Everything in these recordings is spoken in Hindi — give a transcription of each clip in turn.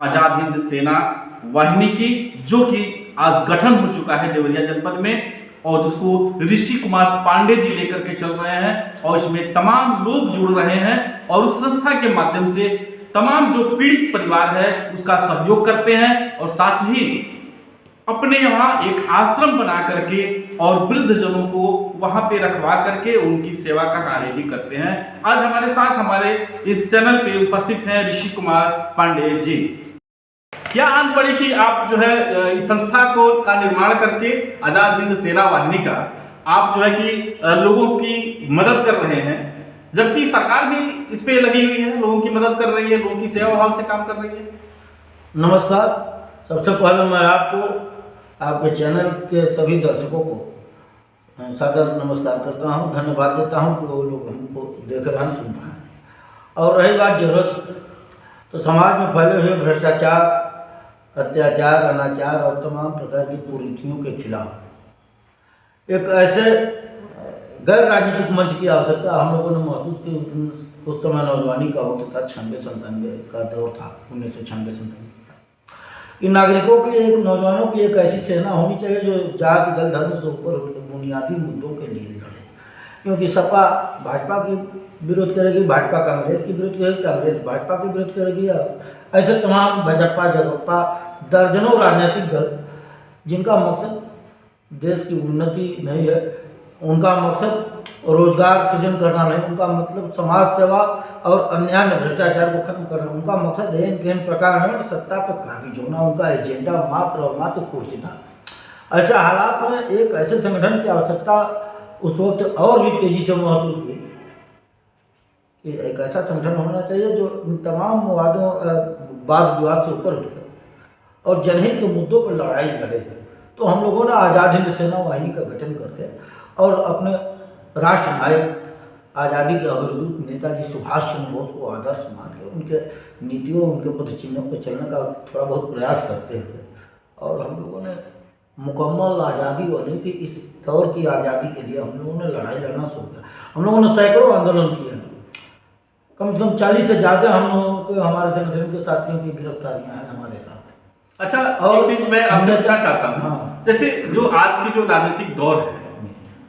आजाद हिंद सेना वाहिनी की, जो कि आज गठन हो चुका है देवरिया जनपद में, और जिसको ऋषि कुमार पांडे जी लेकर के चल रहे हैं। और इसमें तमाम लोग जुड़ रहे हैं और उस संस्था के माध्यम से तमाम जो पीड़ित परिवार है उसका सहयोग करते हैं, और साथ ही अपने यहाँ एक आश्रम बना करके और वृद्ध जनों को वहां पे रखवा करके उनकी सेवा का कार्य भी करते हैं। आज हमारे साथ हमारे इस चैनल पे उपस्थित हैं ऋषि कुमार पांडे जी। क्या आन पड़ी कि आप जो है इस संस्था का निर्माण करके आजाद हिंद सेना वाहिनी का आप जो है कि लोगों की मदद कर रहे हैं, जबकि सरकार भी इस पे लगी हुई है, लोगों की मदद कर रही है, लोगों की सेवा भाव से काम कर रही है। नमस्कार। सबसे पहले मैं आपको, आपके चैनल के सभी दर्शकों को सादर नमस्कार करता हूं, धन्यवाद देता हूं कि वो लोग हमको देख रहे हैं, सुन रहे हैं। और रही बात जरूरत, तो समाज में फैले हुए भ्रष्टाचार, अत्याचार, अनाचार और तमाम प्रकार की कुरीतियों के खिलाफ एक ऐसे गैर राजनीतिक मंच की आवश्यकता हम लोगों ने महसूस की। उस समय नौजवानी का वक्त था, 96-97 का दौर था, 1996-97 कि नागरिकों की, एक नौजवानों की एक ऐसी सेना होनी चाहिए जो जाति दल धर्म से ऊपर बुनियादी मुद्दों के लिए लड़े। क्योंकि सपा भाजपा की विरोध करेगी, भाजपा कांग्रेस की विरोध करेगी, कांग्रेस भाजपा की विरोध करेगी, ऐसे तमाम भाजपा जगपा दर्जनों राजनीतिक दल जिनका मकसद देश की उन्नति नहीं है, उनका मकसद रोजगार सृजन करना नहीं, उनका मतलब समाज सेवा और अन्याय में भ्रष्टाचार को खत्म करना, उनका मकसद एन प्रकार में सत्ता पर काबिज होना, उनका एजेंडा मात्र और मात्र कुर्सी था। ऐसे हालात में एक ऐसे संगठन की आवश्यकता उस वक्त और भी तेजी से महसूस हुई कि एक ऐसा संगठन होना चाहिए जो तमाम वादों वाद विवाद से ऊपर उठे और जनहित के मुद्दों पर लड़ाई लड़े। तो हम लोगों ने आज़ाद हिंद सेना वाहिनी का गठन करके और अपने राष्ट्र नायक आज़ादी के अग्रदूत नेताजी सुभाष चंद्र बोस को आदर्श मान के उनके नीतियों, उनके पद चिन्हों पर चलने का थोड़ा बहुत प्रयास करते हुए, और हम लोगों ने मुकम्मल आज़ादी बनी थी। इस दौर की आज़ादी के लिए हम लोगों ने लड़ाई लड़ना शुरू किया। हम लोगों ने सैकड़ों आंदोलन किए, कम से कम 40 से ज़्यादा हम लोगों को, हमारे संगठन के साथियों की गिरफ्तारियाँ हैं हमारे साथ। अच्छा, और एक चीज मैं आपसे पूछना चाहता हूँ, हाँ। जैसे जो आज की जो राजनीतिक दौर है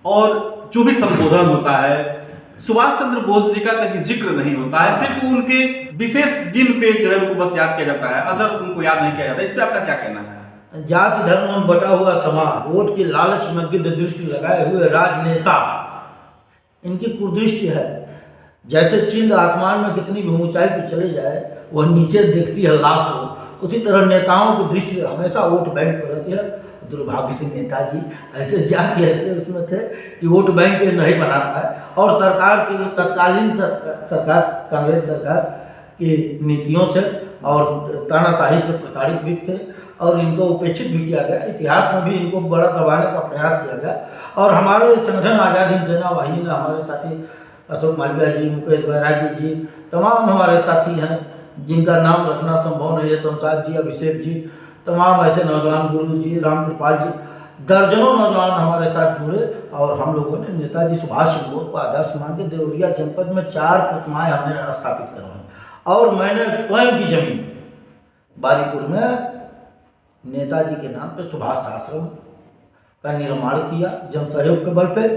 और जो भी संबोधन होता है, सुभाष चंद्र बोस जी का कहीं जिक्र नहीं होता है, सिर्फ उनके विशेष दिन पे जो है उनको बस याद किया जाता है, अदर उनको याद नहीं किया जाता। इस पे आपका क्या कहना है? जाति धर्म में बटा हुआ समाज, वोट की लालच में गिद्ध दृष्टि लगाए हुए राजनेता, इनकी कुदृष्टि है। जैसे चिंद आसमान में कितनी भी ऊंचाई पर चले जाए वह नीचे दिखती है लाश हो, उसी तरह नेताओं की दृष्टि हमेशा वोट बैंक पर रहती है। दुर्भाग्य से नेताजी ऐसे जाति ऐसे उसमें थे कि वोट बैंक नहीं बना पाए, और सरकार की तत्कालीन सरकार, कांग्रेस सरकार की नीतियों से और तानाशाही से प्रताड़ित भी थे और इनको उपेक्षित भी किया गया। इतिहास में भी इनको बड़ा दबाने का प्रयास किया गया। और हमारे संगठन आज़ाद हिंद सेना वाहिनी में हमारे साथी अशोक मालवीय जी, मुकेश बैरागी जी, तमाम हमारे साथी हैं जिनका नाम रखना संभव नहीं है, शमशाद जी, अभिषेक जी, तमाम ऐसे नौजवान, गुरु जी, राम कृपाल जी, दर्जनों नौजवान हमारे साथ जुड़े। और हम लोगों ने नेताजी सुभाष चंद्र बोस को आदर्श मान के देवरिया जनपद में 4 प्रतिमाएं हमने स्थापित करवाई। और मैंने स्वयं की जमीन बारीपुर में नेताजी के नाम पे सुभाष आश्रम का निर्माण किया, जन सहयोग के बल पे,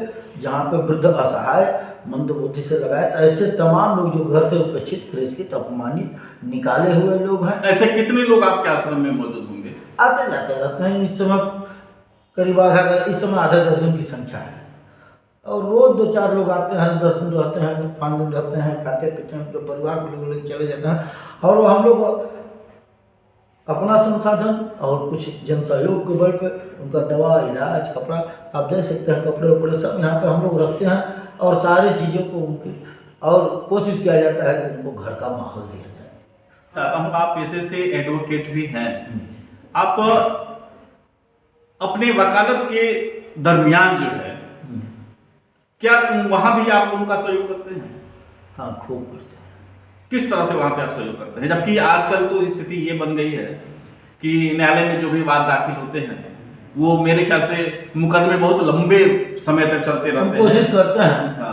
जहाँ पे वृद्ध असहाय मंदबुद्धि से लगाए ऐसे तमाम लोग जो घर से उपेक्षित, तिरस्कृत, अपमानित, निकाले हुए लोग हैं। ऐसे कितने लोग आपके आश्रम में मौजूद होंगे? आते जाते रहते हैं। इस समय करीब इस समय आधे दर्जन की संख्या है, और रोज 2-4 लोग आते हैं, 10 दिन रहते हैं, 5 दिन रहते हैं, खाते पीते हैं, उनके परिवार को लोग लेकर चले जाते हैं। और हम लोग अपना संसाधन और कुछ जन सहयोग के बल पे उनका दवा, इलाज, कपड़ा, आप देख सकते हैं, कपड़े वपड़े सब यहाँ पे हम लोग रखते हैं। और सारी चीज़ों को उनकी, और कोशिश किया जाता है कि उनको घर का माहौल दिया जाए। आप पेशे से एडवोकेट भी हैं, आप अपने वकालत के दरमियान जो है, क्या वहाँ भी आप उनका सहयोग करते हैं? हाँ, खूब करते हैं। किस तरह से वहाँ पे आप सहयोग करते हैं, जबकि आजकल तो स्थिति ये बन गई है कि न्यायालय में जो भी वाद दाखिल होते हैं वो मेरे ख्याल से मुकदमे बहुत लंबे समय तक चलते रहते हैं। कोशिश करते हैं हाँ,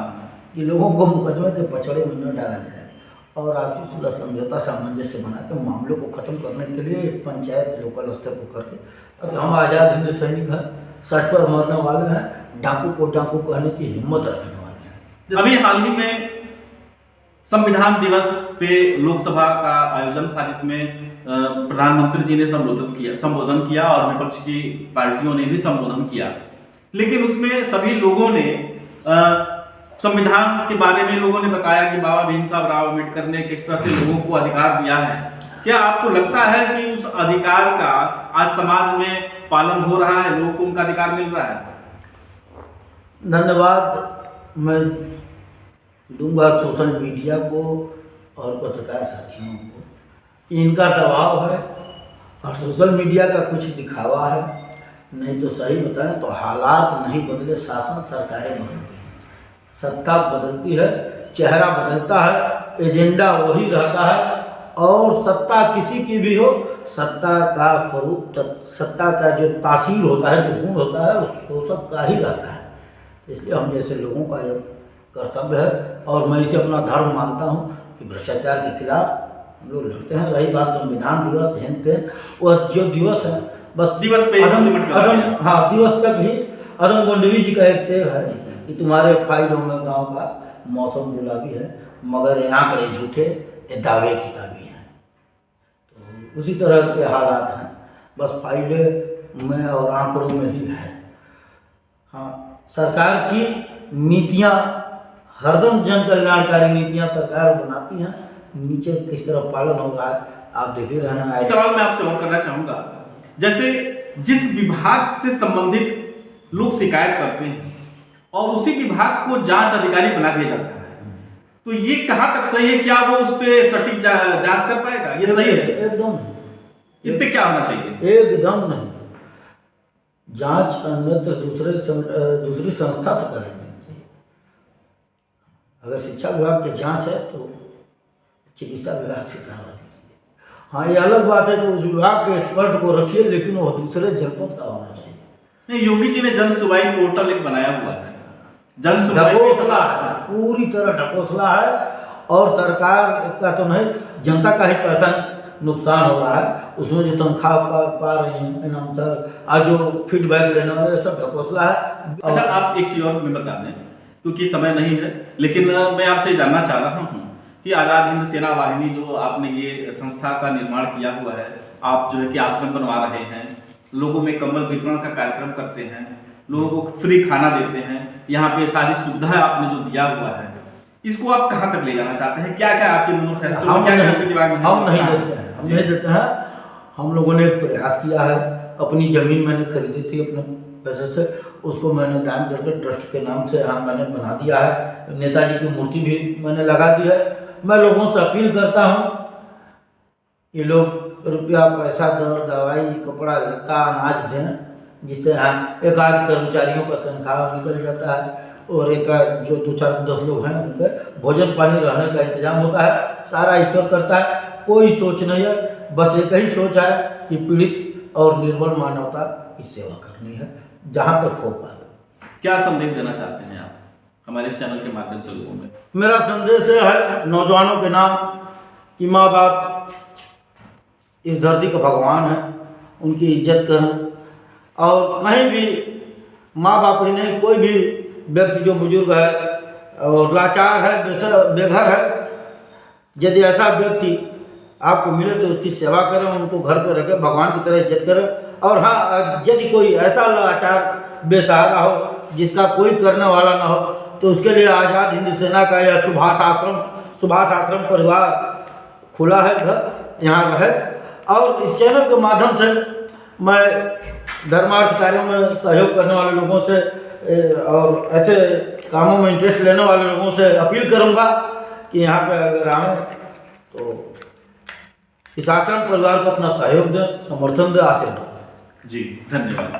कि लोगों को मुकदमे के पछड़े में न डाला जाए और आपसी सुलह समझौता सामंजस्य बना के मामलों को ख़त्म करने के लिए पंचायत लोकल स्तर पर करके, और हम आज़ाद हिंद सैनिक हैं, सच पर मरने वाले हैं, डाकू को डाकू कहने की हिम्मत रखने वाले हैं। अभी हाल ही में संविधान दिवस पे लोकसभा का आयोजन था, जिसमें प्रधानमंत्री जी ने संबोधन किया और विपक्ष की पार्टियों ने भी संबोधन किया, लेकिन उसमें सभी लोगों ने संविधान के बारे में लोगों ने बताया कि बाबा भीमराव अम्बेडकर ने किस तरह से लोगों को अधिकार दिया है। क्या आपको लगता है कि उस अधिकार का आज समाज में पालन हो रहा है, लोगों को उनका अधिकार मिल रहा है? धन्यवाद मैं दूंगा सोशल मीडिया को और पत्रकार साथियों को। इनका दबाव है और सोशल मीडिया का कुछ दिखावा है, नहीं तो सही बताएं तो हालात नहीं बदले, शासन सरकारें बदलती हैं, सत्ता बदलती है, चेहरा बदलता है, एजेंडा वही रहता है। और सत्ता किसी की भी हो, सत्ता का स्वरूप, सत्ता का जो तासीर होता है, जो गुण होता है, उस शोषक का ही रहता है। इसलिए हम जैसे लोगों का यह कर्तव्य है और मैं इसे अपना धर्म मानता हूँ कि भ्रष्टाचार के खिलाफ हम लोग लड़ते हैं। रही बात संविधान दिवस, हिंद के वह जो दिवस है, बस दिवस पे दिवस तक ही अरुण गोंडवी जी का एक शेर है कि तुम्हारे फाइलों में गांव का मौसम गुलाबी है, मगर ये आंकड़े झूठे, ये दावे किताबी हैं। तो उसी तरह के हालात हैं, बस फाइलें में और आंकड़ों में ही है। हाँ, सरकार की नीतियाँ हरदम जन कल्याणकारी नीतियाँ सरकार बनाती हैं, नीचे किस तरह पालन हो रहा है आप देख ही रहे हैं। सवाल मैं आपसे और करना चाहूँगा, जैसे जिस विभाग से संबंधित लोग शिकायत करते हैं और उसी विभाग को जांच अधिकारी बना दिया जाता है, तो ये कहाँ तक सही है? क्या वो उस पर सटीक जांच कर पाएगा? ये सही है? एकदम। इस पे क्या होना चाहिए? एकदम नहीं। जांच अन्यत्र दूसरी संस्था से करानी चाहिए। अगर शिक्षा विभाग की जांच है तो चिकित्सा विभाग से करवा दीजिए। हाँ, ये अलग बात है कि उस विभाग के एक्सपर्ट को रखिए, लेकिन वो दूसरे जनपद का होना चाहिए। नहीं, योगी जी ने जन सुनवाई पोर्टल एक बनाया हुआ है, जन ढकोसला है, पूरी तरह ढकोसला है। और सरकार का तो नहीं, जनता का ही पैसा नुकसान हो रहा है। उसमें जो तनख्वाह पा रही हैं अनाउंसर, आज जो फीडबैक लेने वाले, सब ढकोसला है। अच्छा, आप एक चीज और में बता दें, क्योंकि समय नहीं है, लेकिन मैं आपसे जानना चाह रहा हूँ कि आज़ाद हिंद सेना वाहिनी जो आपने ये संस्था का निर्माण किया हुआ है, आप जो है कि आश्रम बनवा रहे हैं, लोगों में कंबल वितरण का कार्यक्रम करते हैं, लोगों को फ्री खाना देते हैं, यहाँ पे सारी सुविधाएं आपने जो दिया हुआ है, इसको आप कहाँ तक ले जाना चाहते हैं? क्या क्या आपके मैनिफेस्टो में, क्या आपके दिमाग में? हम नहीं देते हैं। हम लोगों ने एक प्रयास किया है। अपनी ज़मीन मैंने खरीदी थी अपने पैसे से, उसको मैंने दान करके ट्रस्ट के नाम से मैंने बना दिया है। नेताजी की मूर्ति भी मैंने लगा दी है। मैं लोगों से अपील करता हूँ ये लोग रुपया पैसा दवाई कपड़ा लत्ता अनाज दें, जिससे एक आध कर्मचारियों का तनख्वाह निकल जाता है और एक जो 2-4-10 लोग हैं उनके भोजन पानी रहने का इंतजाम होता है। सारा ईश्वर करता है, कोई सोच नहीं है, बस एक ही सोच है कि पीड़ित और निर्बल मानवता की सेवा करनी है जहाँ तक हो पाए। क्या संदेश देना चाहते हैं आप हमारे इस चैनल के माध्यम से लोगों में? मेरा संदेश है नौजवानों के नाम कि माँ बाप इस धरती का भगवान है, उनकी इज्जत करें। और कहीं भी माँ बाप ही नहीं, कोई भी व्यक्ति जो बुजुर्ग है और लाचार है, बेघर है, यदि ऐसा व्यक्ति आपको मिले तो उसकी सेवा करें, उनको घर पे रखें, भगवान की तरह इज्जत करें। और हाँ, यदि कोई ऐसा लाचार बेसहारा हो जिसका कोई करने वाला ना हो, तो उसके लिए आज़ाद हिंद सेना का यह सुभाष आश्रम परिवार खुला है, घर यहाँ रहे। और इस चैनल के माध्यम से मैं धर्मार्थ कार्यों में सहयोग करने वाले लोगों से और ऐसे कामों में इंटरेस्ट लेने वाले लोगों से अपील करूंगा कि यहाँ पे अगर आएँ तो इस आश्रम परिवार को अपना सहयोग दें, समर्थन दें, आशीर्वाद। जी, धन्यवाद।